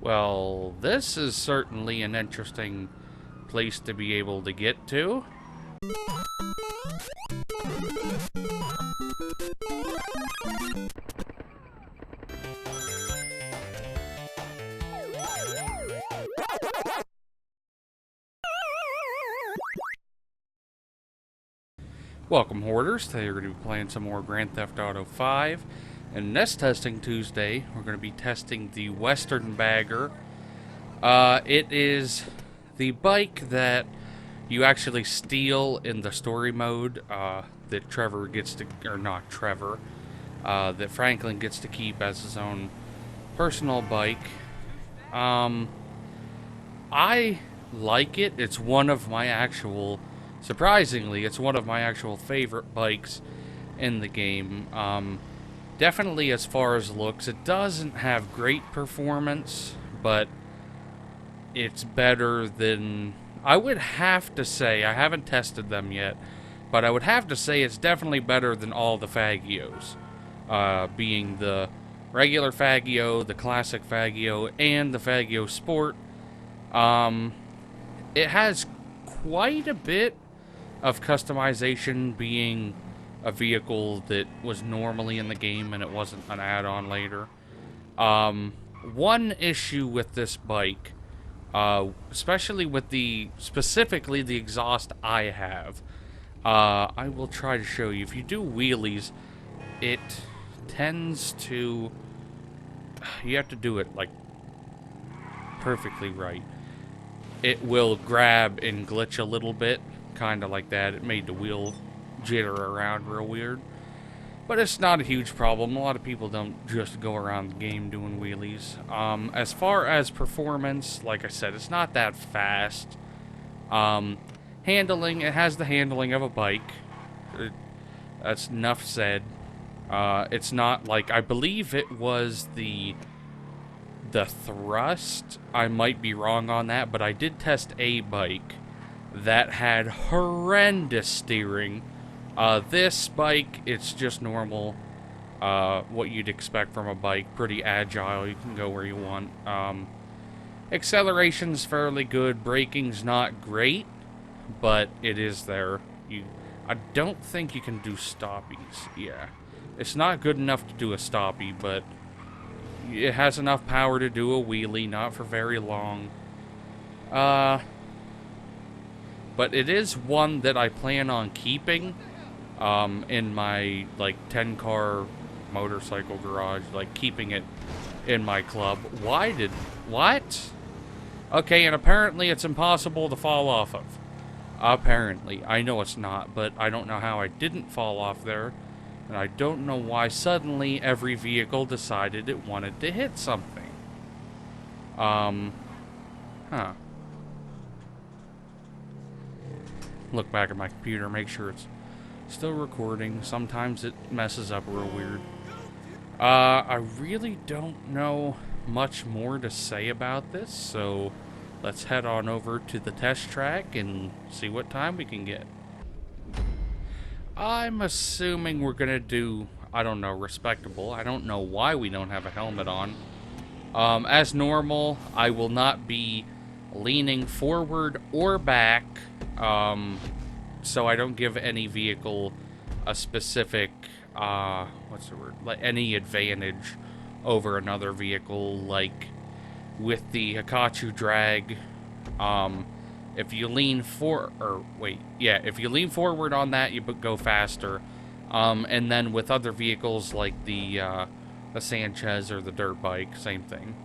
Well, this is certainly an interesting place to be able to get to. Welcome, Hoarders. Today we're going to be playing some more Grand Theft Auto 5. And this Testing Tuesday, we're going to be testing the Western Bagger. It is the bike that you actually steal in the story mode that Trevor gets to, or not Trevor, that Franklin gets to keep as his own personal bike. I like it. It's one of my actual, surprisingly, it's one of my actual favorite bikes in the game. Definitely as far as looks, it doesn't have great performance, but it's better than, I would have to say, I haven't tested them yet, but I would have to say it's definitely better than all the Fagios, being the regular Fagio, the classic Fagio, and the Fagio Sport. It has quite a bit of customization, being a vehicle that was normally in the game and it wasn't an add-on later. One issue with this bike, especially with specifically the exhaust I have, I will try to show you. If you do wheelies, it tends to, you have to do it like perfectly right. It will grab and glitch a little bit, kind of like that. It made the wheel jitter around real weird. But it's not a huge problem. A lot of people don't just go around the game doing wheelies. As far as performance, like I said, it's not that fast. Handling, it has the handling of a bike. That's enough said. It's not like, I believe it was the thrust. I might be wrong on that, but I did test a bike that had horrendous steering. This bike, it's just normal, what you'd expect from a bike. Pretty agile, you can go where you want. Acceleration's fairly good, braking's not great, but it is there. I don't think you can do stoppies, yeah. It's not good enough to do a stoppie, but it has enough power to do a wheelie, not for very long. But it is one that I plan on keeping in my, like, 10-car motorcycle garage, like, keeping it in my club. What? Okay, and apparently it's impossible to fall off of. Apparently. I know it's not, but I don't know how I didn't fall off there. And I don't know why suddenly every vehicle decided it wanted to hit something. Huh. Look back at my computer, make sure it's still recording. Sometimes it messes up real weird. I really don't know much more to say about this, so let's head on over to the test track and see what time we can get. I'm assuming we're gonna do, I don't know, respectable. I don't know why we don't have a helmet on. As normal, I will not be leaning forward or back, so I don't give any vehicle a specific, what's the word, like any advantage over another vehicle, like with the Hikachu drag. If you lean if you lean forward on that, you go faster. And then with other vehicles like the Sanchez or the dirt bike, same thing.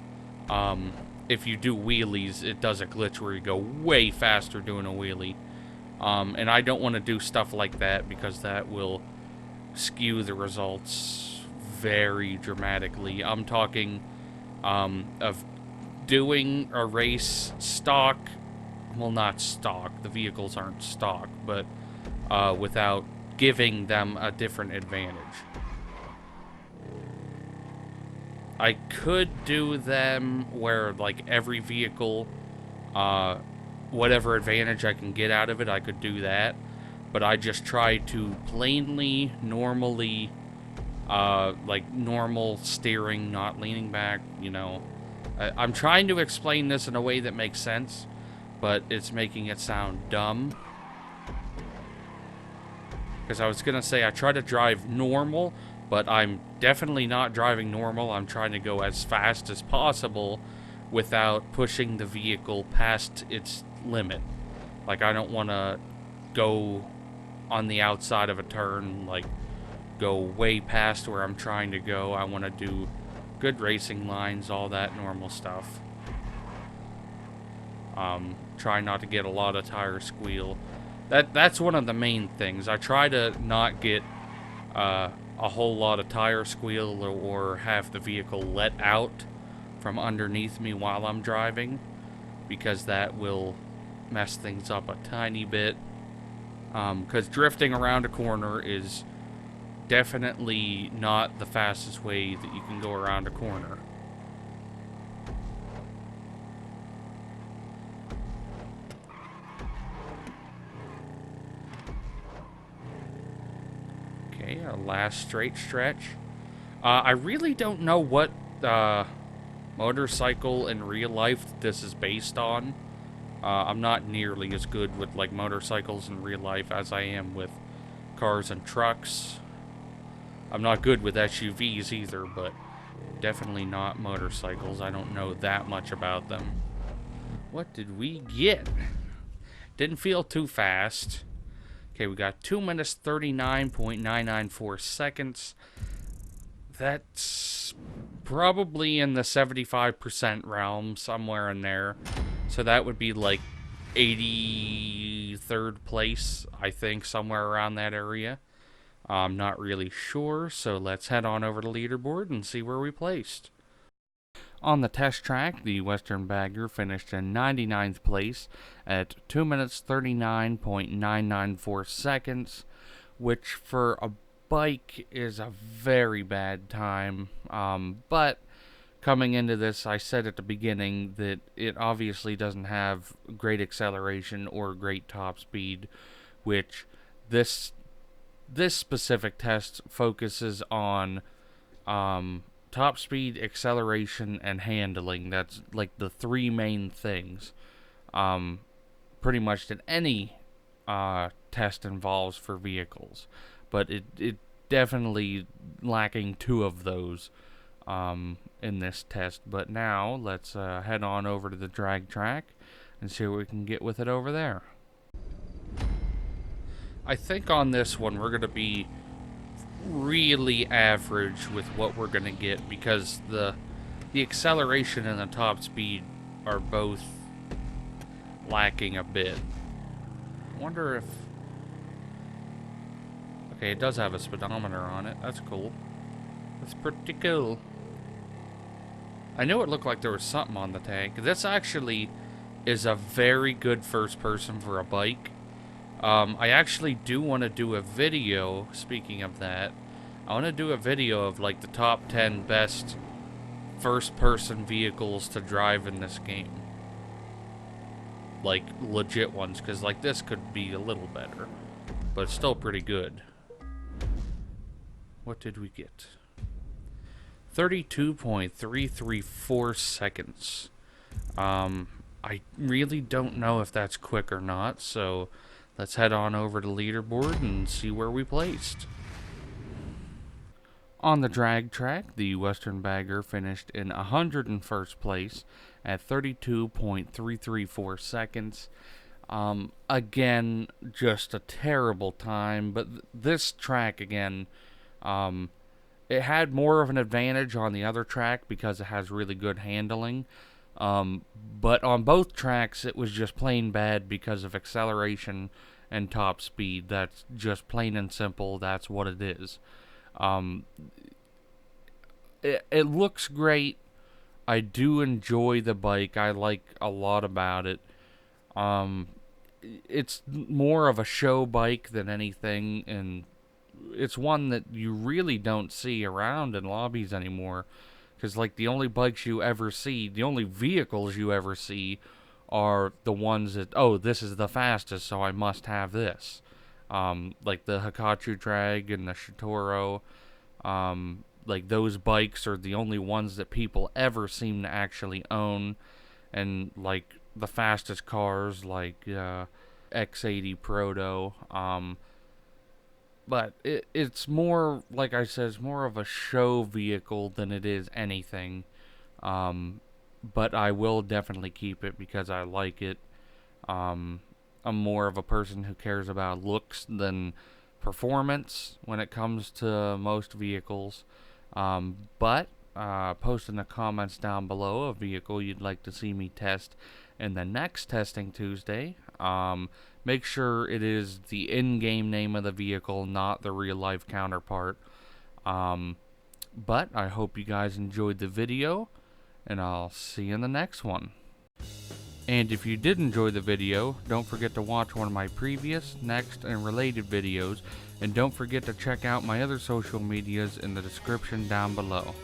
If you do wheelies, it does a glitch where you go way faster doing a wheelie. And I don't want to do stuff like that because that will skew the results very dramatically. I'm talking of doing a race stock. Well, not stock. The vehicles aren't stock, but without giving them a different advantage. I could do them where, like, every vehicle, whatever advantage I can get out of it, I could do that. But I just try to plainly, normally, like, normal steering, not leaning back, you know, I'm trying to explain this in a way that makes sense, but it's making it sound dumb. Because I was going to say I try to drive normal, but I'm definitely not driving normal. I'm trying to go as fast as possible without pushing the vehicle past its limit. Like, I don't want to go on the outside of a turn, like, go way past where I'm trying to go. I want to do good racing lines, all that normal stuff. Try not to get a lot of tire squeal. That's one of the main things. I try to not get a whole lot of tire squeal or have the vehicle let out from underneath me while I'm driving, because that will mess things up a tiny bit. Because drifting around a corner is definitely not the fastest way that you can go around a corner. Okay, our last straight stretch. I really don't know what motorcycle in real life this is based on. I'm not nearly as good with like motorcycles in real life as I am with cars and trucks. I'm not good with SUVs either, but definitely not motorcycles. I don't know that much about them. What did we get? Didn't feel too fast. Okay, we got 2 minutes 39.994 seconds. That's probably in the 75% realm, somewhere in there. So that would be like 83rd place, I think, somewhere around that area. I'm not really sure, so let's head on over to leaderboard and see where we placed. On the test track, the Western Bagger finished in 99th place at 2 minutes 39.994 seconds, which for a bike is a very bad time. But coming into this, I said at the beginning that it obviously doesn't have great acceleration or great top speed, which this specific test focuses on top speed, acceleration, and handling. That's like the three main things pretty much that any test involves for vehicles. But it definitely lacking two of those in this test. But now let's head on over to the drag track and see what we can get with it over there. I think on this one we're going to be really average with what we're going to get, because the acceleration and the top speed are both lacking a bit. I wonder if... Okay, it does have a speedometer on it. That's cool. That's pretty cool. I knew it looked like there was something on the tank. This actually is a very good first person for a bike. I actually do want to do a video, speaking of that, I want to do a video of like the top 10 best first person vehicles to drive in this game. Like legit ones, because like this could be a little better, but it's still pretty good. What did we get? 32.334 seconds. I really don't know if that's quick or not, so let's head on over to leaderboard and see where we placed. On the drag track, the Western Bagger finished in 101st place at 32.334 seconds. Again, just a terrible time, but this track, again, it had more of an advantage on the other track because it has really good handling. But on both tracks, it was just plain bad because of acceleration and top speed. That's just plain and simple. That's what it is. It looks great. I do enjoy the bike. I like a lot about it. It's more of a show bike than anything, and it's one that you really don't see around in lobbies anymore. Because, like, the only bikes you ever see, the only vehicles you ever see are the ones that, oh, this is the fastest, so I must have this. Like the Hikachu drag and the Shitoro. like those bikes are the only ones that people ever seem to actually own, and like the fastest cars like X80 Proto. But it's more, like I said, it's more of a show vehicle than it is anything. But I will definitely keep it because I like it. I'm more of a person who cares about looks than performance when it comes to most vehicles. But post in the comments down below a vehicle you'd like to see me test in the next Testing Tuesday. Make sure it is the in-game name of the vehicle, not the real-life counterpart. But I hope you guys enjoyed the video, and I'll see you in the next one. And if you did enjoy the video, don't forget to watch one of my previous, next, and related videos, and don't forget to check out my other social medias in the description down below.